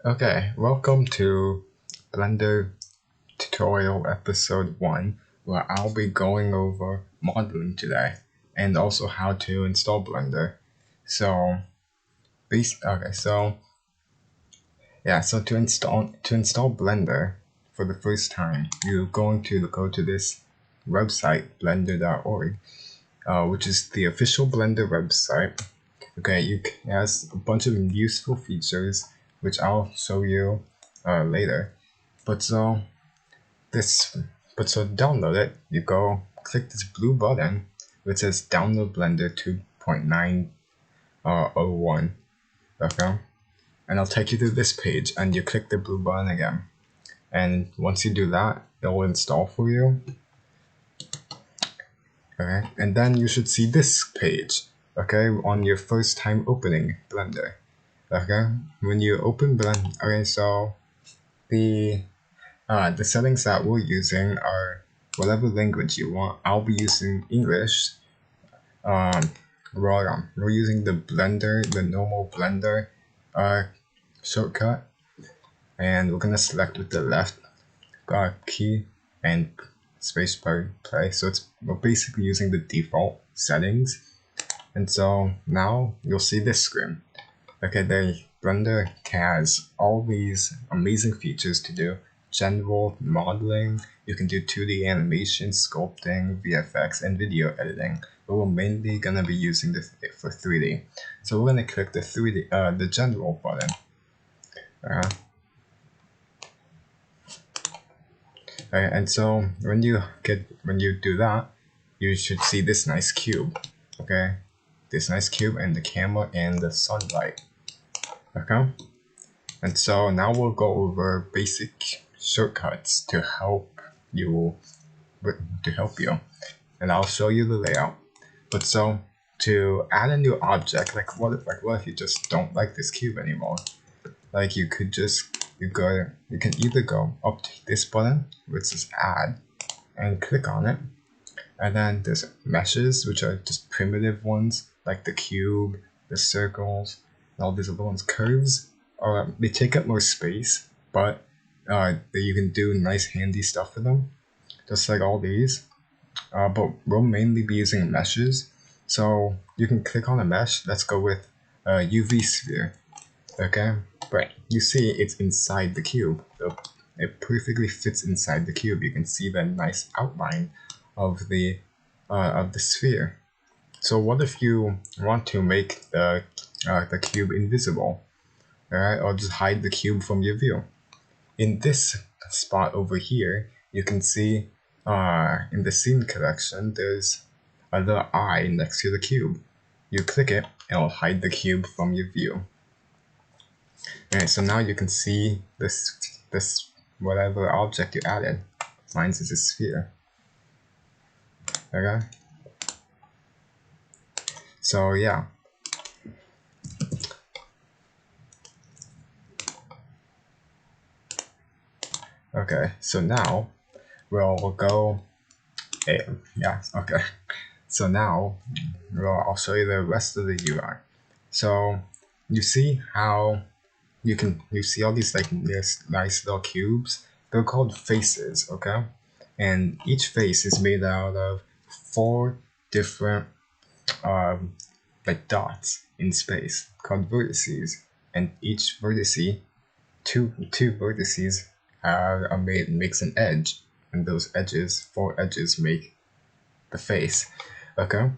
Okay, welcome to Blender tutorial episode 1, where I'll be going over modeling today and also how to install Blender. So, so to install Blender for the first time, you're going to go to this website blender.org, which is the official Blender website. Okay, it has a bunch of useful features which I'll show you later. But so this, to download it, you go click this blue button which says Download Blender 2.901. Okay, and I'll take you to this page, and you click the blue button again. And once you do that, it will install for you. Okay, and then you should see this page. Okay, on your first time opening Blender. Okay, when you open Blender, okay, so the settings that we're using are whatever language you want. I'll be using English. We're using the normal Blender shortcut, and we're gonna select with the left key and spacebar play. So we're basically using the default settings. And so now you'll see this screen. Okay, the Blender has all these amazing features to do. General modeling, you can do 2D animation, sculpting, VFX, and video editing. But we're mainly gonna be using this for 3D. So we're gonna click the 3D, the general button. And so when you do that, you should see this nice cube. Okay, this nice cube and the camera and the sunlight. Okay, and so now we'll go over basic shortcuts to help you, and I'll show you the layout. But so to add a new object, what if you just don't like this cube anymore? Like you can either go up to this button, which is add, and click on it. And then there's meshes, which are just primitive ones, like the cube, the circles, and all these other ones. Curves, they take up more space, but you can do nice handy stuff with them, just like all these. But we'll mainly be using meshes. So you can click on a mesh. Let's go with UV sphere. Okay, but you see it's inside the cube. So it perfectly fits inside the cube. You can see the nice outline of the sphere. So what if you want to make the cube invisible? Alright, or just hide the cube from your view. In this spot over here, you can see in the scene collection, there's a little eye next to the cube. You click it, and it'll hide the cube from your view. Alright, so now you can see this whatever object you added. Mine is a sphere. Okay. So yeah. Okay, so now we'll go. Yeah. Okay. So now I'll show you the rest of the UI. So you see how you see all these nice little cubes. They're called faces. Okay, and each face is made out of 4 different dots in space called vertices, and each vertice, two vertices makes an edge, and those 4 edges make the face. Okay,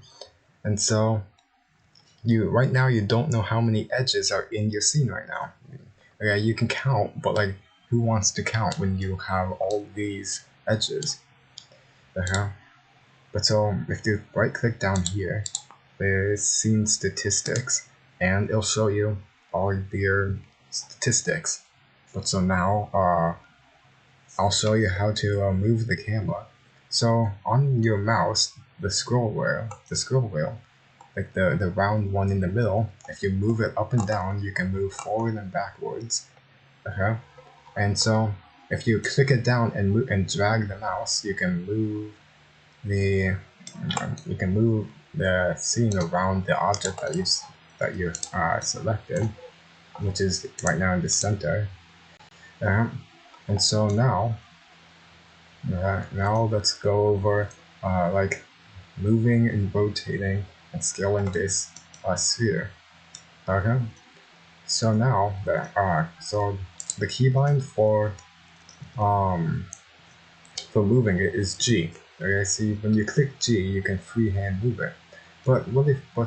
and so right now you don't know how many edges are in your scene right now. Okay, you can count, but who wants to count when you have all these edges? Okay, but so if you right click down here, there's scene statistics, and it'll show you all your statistics. But so now I'll show you how to move the camera. So on your mouse, the scroll wheel, like the round one in the middle, if you move it up and down, you can move forward and backwards. Okay, and so if you click it down and drag the mouse, you can move the scene around the object that you selected. which is right now in the center. And so now let's go over like moving and rotating and scaling this sphere. Okay. So now the keybind for moving it is G. Okay, see, when you click G, you can freehand move it. But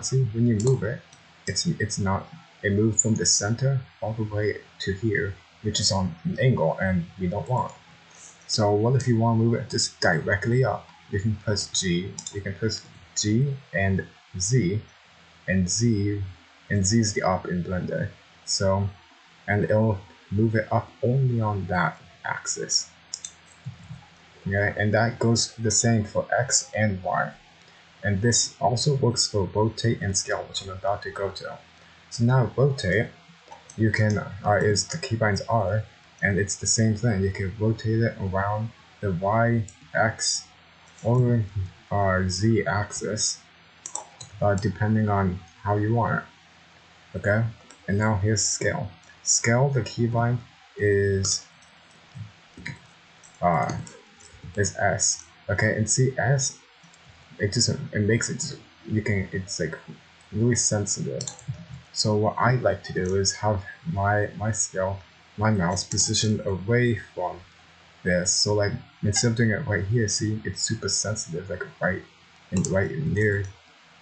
see, when you move it, it moved from the center all the way to here, which is on an angle, and we don't want. So what if you want to move it just directly up? You can press G. You can press G and Z, and Z is the up in Blender. So, and it'll move it up only on that axis. Okay, and that goes the same for X and Y. And this also works for rotate and scale, which I'm about to go to. So now rotate, you can is the keybinds R, and it's the same thing. You can rotate it around the Y, X, or Z axis, depending on how you want it. Okay, and now here's scale. Scale, the keybind is S. Okay, and see S, it makes it it's like really sensitive. So what I like to do is have my mouse positioned away from this. So like instead of doing it right here, see, it's super sensitive, like right near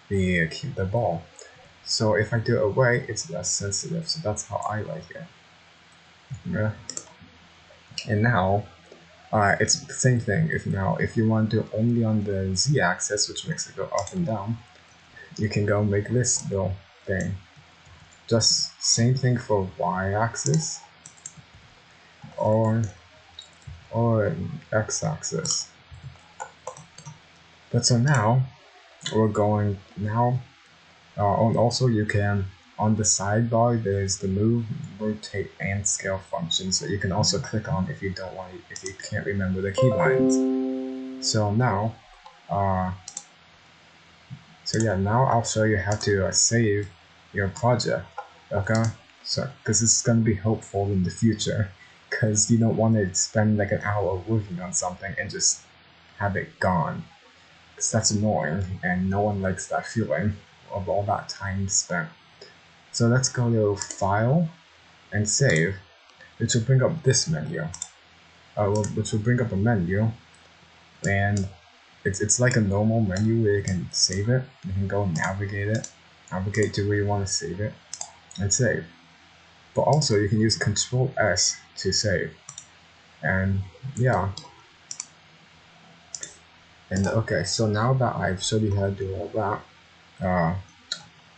the ball. So if I do it away, it's less sensitive. So that's how I like it. Yeah. And now it's the same thing. If you want to do it only on the Z-axis, which makes it go up and down, you can go make this little thing. Just same thing for Y-axis or X-axis. But so now we're going and also you can, on the sidebar, there's the move, rotate, and scale functions that you can also click on if you can't remember the keybinds. So now, now I'll show you how to save your project. Okay, so because this is gonna be helpful in the future, because you don't want to spend like an hour working on something and just have it gone, because that's annoying and no one likes that feeling of all that time spent. So let's go to File and Save, which will bring up this menu, which will bring up a menu, and it's like a normal menu where you can save it. You can go and navigate to where you want to save it, and save. But also you can use Control S to save. And yeah. And okay, so now that I've showed you how to do all that,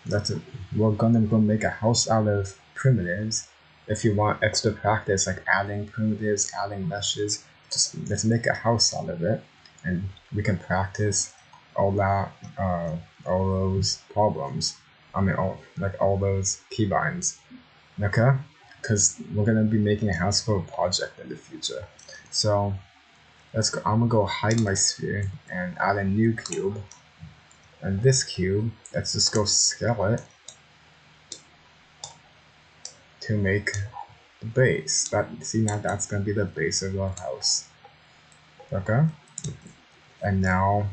that's it. We're gonna make a house out of primitives. If you want extra practice, like adding primitives, adding meshes, just let's make a house out of it, and we can practice all that, all those problems. I mean, all those keybinds. Okay, because we're gonna be making a house for a project in the future. So let's go. I'm gonna go hide my sphere and add a new cube. And this cube, let's just go scale it to make the base. Now that's gonna be the base of our house. Okay. And now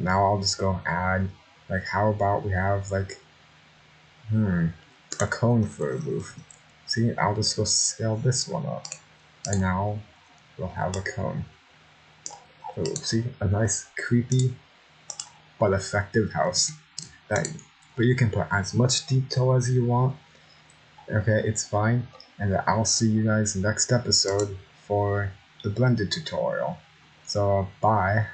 I'll just go add, like, how about we have like a cone for a roof. See, I'll just go scale this one up, and now we'll have a cone. Oh, see, a nice creepy but effective house. But you can put as much detail as you want. Okay, it's fine. And I'll see you guys next episode for the Blender tutorial. So bye.